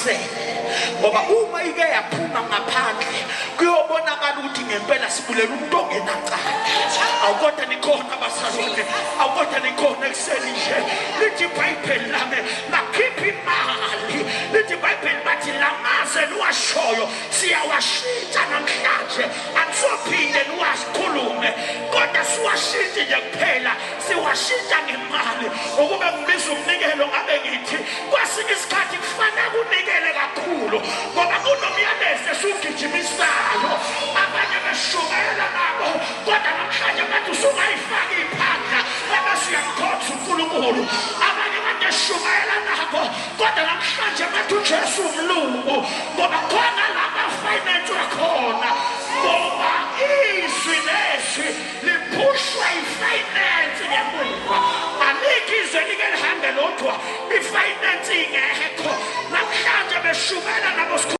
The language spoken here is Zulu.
uqinisele ngoba uma ike yaphuma ngaphandle kuyobonakala ukuthi ngempela sibulela umuntu ongenacala. Awukodwa nikhona abasalwane, awukodwa nikhona ekuseni nje. Lithi iBhayibheli lami lakhipha imali, lithi iBhayibheli bathi lamazwe niwashoyo siyawashintsha namhlanje, akusophinde niwasikhulume kodwa siwashintshe nje kuphela, siwashintsha ngemali. Ukube ngibiza umnikelo ngabe ngithi kwesinye isikhathi kufanele unikele kakhulu ngoba kunomyalezo esugijimisayo, abanye beshukela nabo kodwa namhlanje bathi usungayifaka iphandla ebese uyamkhonza uNkulunkulu. Abanye kade shukela nabo kodwa namhlanje bathi uJesu umlungu ngoba khona laba finance wakhona, ngoba izwi nezwi liphushwa ifinance ngemuva. Alikho izwe like lihambe lodwa ifinance ingekho. Namhlanje beshukela